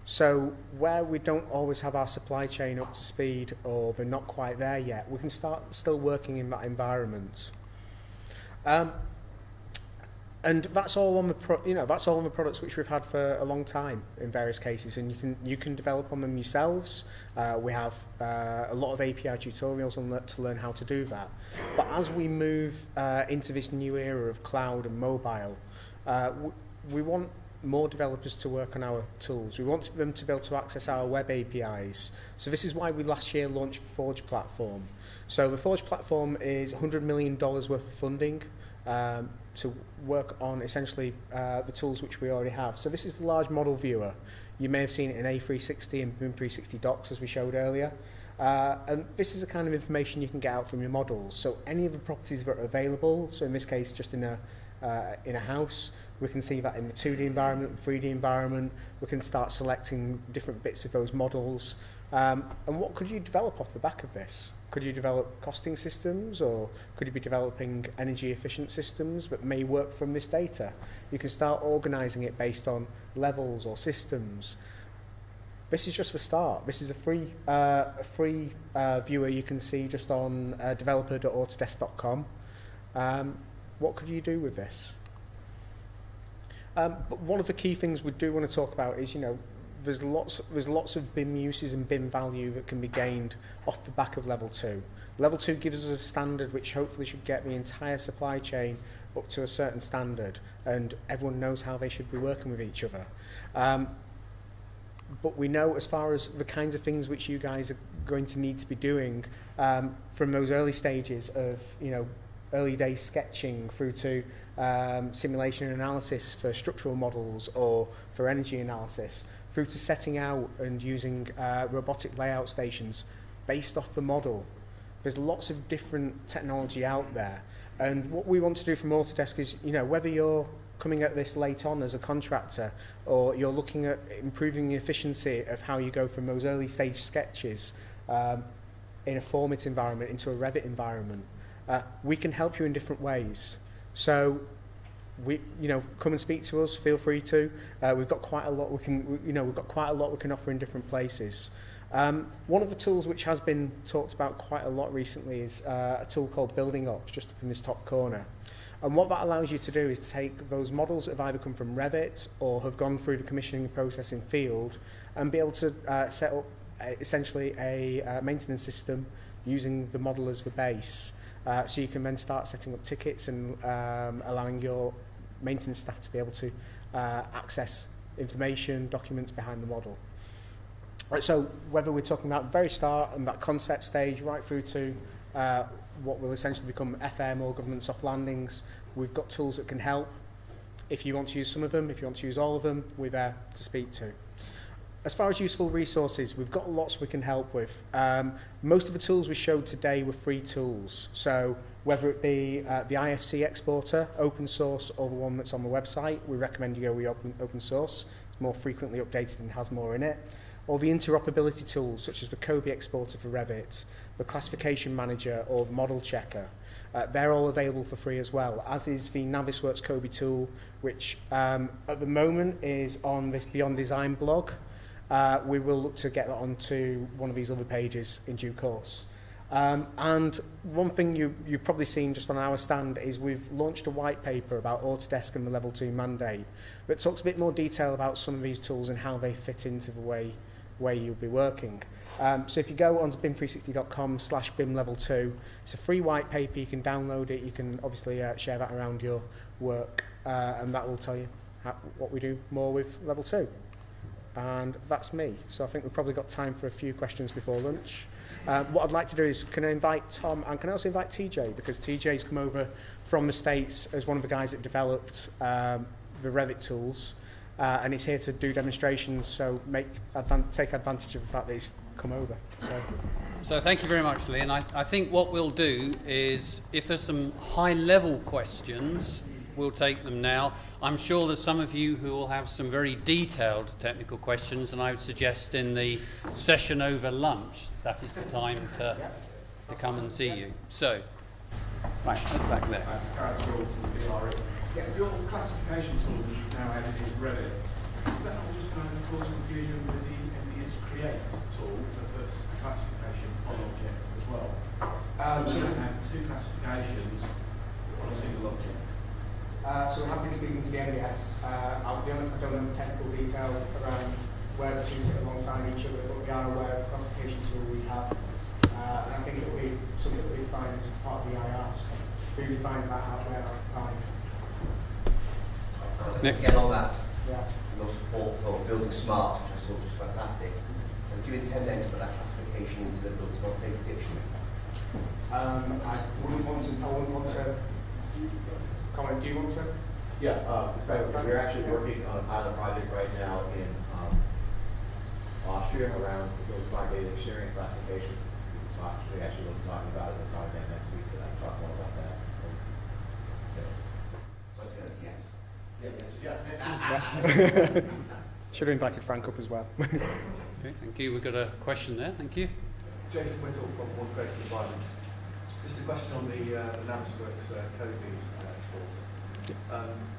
So where we don't always have our supply chain up to speed or they're not quite there yet, we can start still working in that environment. And that's all on the that's all on the products which we've had for a long time in various cases, and you can develop on them yourselves. We have a lot of API tutorials on that to learn how to do that. But as we move into this new era of cloud and mobile, we want more developers to work on our tools. We want them to be able to access our web APIs. So this is why we last year launched Forge Platform. So the Forge Platform is $100 million worth of funding to work on essentially the tools which we already have. So this is the large model viewer. You may have seen it in A360 and BIM 360 docs as we showed earlier. And this is the kind of information you can get out from your models. So any of the properties that are available, so in this case just in a house, we can see that in the 2D environment, 3D environment, we can start selecting different bits of those models. And what could you develop off the back of this? Could you develop costing systems, or could you be developing energy efficient systems that may work from this data? You can start organising it based on levels or systems. This is just the start. This is a free viewer you can see just on developer.autodesk.com. What could you do with this? But one of the key things we do want to talk about is, there's lots of BIM uses and BIM value that can be gained off the back of level 2. Level 2 gives us a standard which hopefully should get the entire supply chain up to a certain standard, and everyone knows how they should be working with each other. But we know, as far as the kinds of things which you guys are going to need to be doing from those early stages of, early day sketching through to simulation analysis for structural models or for energy analysis, through to setting out and using robotic layout stations based off the model. There's lots of different technology out there. And what we want to do from Autodesk is, whether you're coming at this late on as a contractor, or you're looking at improving the efficiency of how you go from those early stage sketches in a Formit environment into a Revit environment, we can help you in different ways. So come and speak to us. Feel free to. We've got quite a lot we can offer in different places. One of the tools which has been talked about quite a lot recently is a tool called Building Ops, just up in this top corner. And what that allows you to do is to take those models that have either come from Revit or have gone through the commissioning process in field and be able to set up essentially a maintenance system using the model as the base. So you can then start setting up tickets and allowing your maintenance staff to be able to access information, documents behind the model. Right, so whether we're talking about the very start and that concept stage right through to what will essentially become FM or government soft landings, we've got tools that can help. If you want to use some of them, if you want to use all of them, we're there to speak to. As far as useful resources, we've got lots we can help with. Most of the tools we showed today were free tools. So whether it be the IFC exporter, open source, or the one that's on the website, we recommend you go with open source. It's more frequently updated and has more in it. Or the interoperability tools, such as the Kobe exporter for Revit, the classification manager, or the model checker. They're all available for free as well, as is the Navisworks Kobe tool, which at the moment is on this Beyond Design blog. We will look to get that onto one of these other pages in due course. And one thing you've probably seen just on our stand is we've launched a white paper about Autodesk and the Level 2 mandate that talks a bit more detail about some of these tools and how they fit into the way you'll be working. So if you go onto bim360.com/bimlevel2, it's a free white paper. You can download it. You can obviously share that around your work, and that will tell you what we do more with Level 2. And that's me. So I think we've probably got time for a few questions before lunch. What I'd like to do is, can I invite Tom, and can I also invite TJ, because TJ's come over from the States as one of the guys that developed the Revit tools, and he's here to do demonstrations, so take advantage of the fact that he's come over. So thank you very much, Lee. And I think what we'll do is, if there's some high-level questions, we'll take them now. I'm sure there's some of you who will have some very detailed technical questions, and I would suggest in the session over lunch, that is the time to come and see you. So, right, at the back there. Your classification tool that you've now added is Revit. Is that all just going to cause confusion with the MBS Create tool that puts a classification on objects as well? So we have two classifications on a single object. So we have been speaking to the NBS. I'll be honest, I don't know the technical detail around where the two sit alongside each other, but we are aware of the classification tool we have. And I think it will be something that we define as part of the IR scope. Who defines that out there, that's the time. Get all that. and no support for building smart, which I thought was fantastic. So do you intend then to put that classification into the building smart data dictionary? I wouldn't want to comment. Do you want to? Yeah, we're actually working on a pilot project right now in Austria around the building smart data dictionary and classification. We actually will be talking about it in the project next week, and I can talk more about that. So it's going to yes. Yeah, yes. Should have invited Frank up as well. Okay, thank you. We've got a question there. Thank you. Jason Whittle from One Creative Environment. Just a question on the Navisworks code exporter.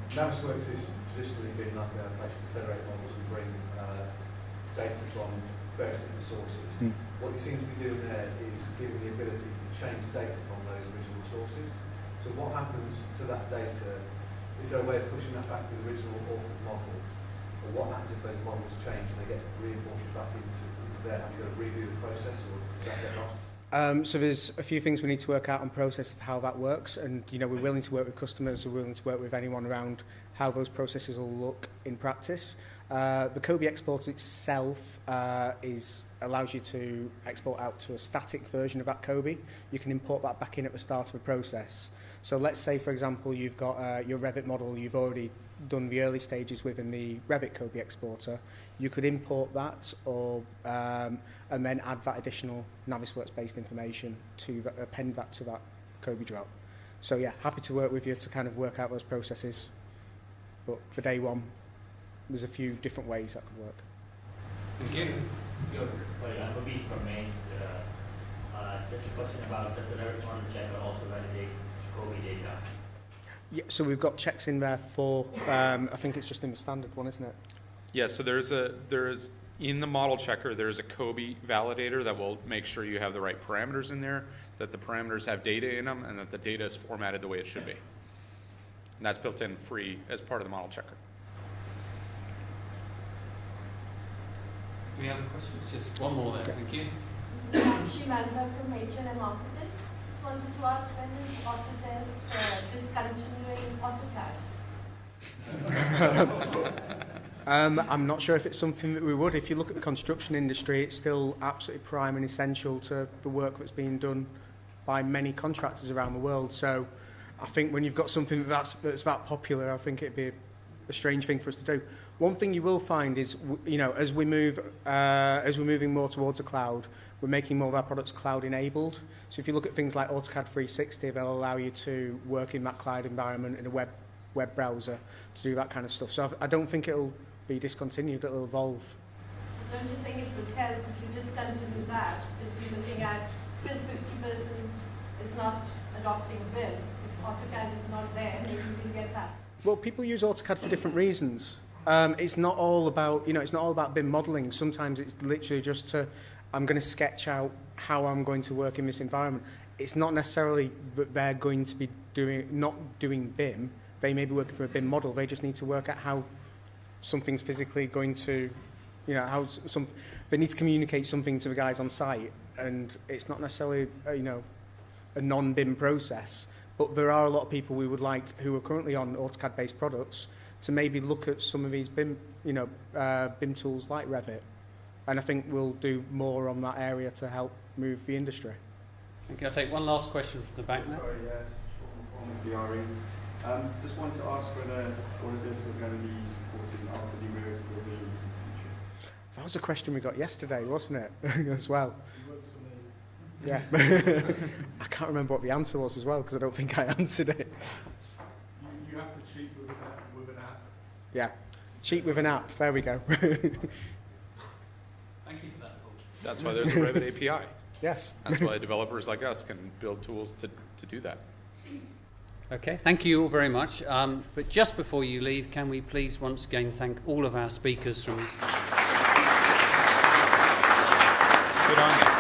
Navisworks has traditionally been like a place to federate models and bring data from various different sources. What you seem to be doing there is giving the ability to change data from those original sources. So what happens to that data? Is there a way of pushing that back to the original authored model? Or what happens if those models change and they get re-imported back into there? Have you got to redo the process, or does that get lost? So there's a few things we need to work out on process of how that works, and we're willing to work with customers, we're willing to work with anyone around how those processes will look in practice. The Kobe export itself allows you to export out to a static version of that Kobe. You can import that back in at the start of a process. So let's say, for example, you've got your Revit model you've already done the early stages with in the Revit Kobe exporter. You could import that and then add that additional Navisworks-based information to append that to that Kobe drop. So yeah, happy to work with you to kind of work out those processes. But for day one, there's a few different ways that could work. Thank you. Sorry, I'm Ravi from Mace. Just a question about does the Revit checker also validate Kobe data? Yeah, so we've got checks in there for, I think it's just in the standard one, isn't it? Yeah, so there's in the model checker, there's a Kobe validator that will make sure you have the right parameters in there, that the parameters have data in them, and that the data is formatted the way it should be. And that's built in free as part of the model checker. Any other questions? Just one more there. Thank you. Shimanta from H&M Marketing. Just wanted to ask, when is Autodesk discontinuing AutoCAD? I'm not sure if it's something that we would. If you look at the construction industry, it's still absolutely prime and essential to the work that's being done by many contractors around the world. So I think when you've got something that's that popular, I think it'd be a strange thing for us to do. One thing you will find is, as we're moving more towards the cloud, we're making more of our products cloud-enabled. So if you look at things like AutoCAD 360, they'll allow you to work in that cloud environment in a web browser to do that kind of stuff. So I don't think it'll be discontinued, it'll evolve. Don't you think it would help if you discontinue that, if you're looking at still 50% is not adopting BIM? If AutoCAD is not there, maybe you can get that. Well, people use AutoCAD for different reasons. It's not all about, it's not all about BIM modelling. Sometimes it's literally just I'm going to sketch out how I'm going to work in this environment. It's not necessarily that they're going to be not doing BIM. They may be working for a BIM model. They just need to work out how something's physically going to, they need to communicate something to the guys on site. And it's not necessarily, a non-BIM process. But there are a lot of people we would like who are currently on AutoCAD-based products to maybe look at some of these BIM, BIM tools like Revit. And I think we'll do more on that area to help move the industry. Okay, I'll take one last question from the back there. Sorry, from BRE. Just wanted to ask whether Autodesk are going to be supporting after the move will be in the future. That was a question we got yesterday, wasn't it? As well. It works for me. Yeah. I can't remember what the answer was as well because I don't think I answered it. You have to cheat with an app. Yeah. Cheat with an app. There we go. Thank you for that, Paul. That's why there's a Revit API. Yes. That's why developers like us can build tools to do that. Okay, thank you all very much. But just before you leave, can we please once again thank all of our speakers from this. Good on you.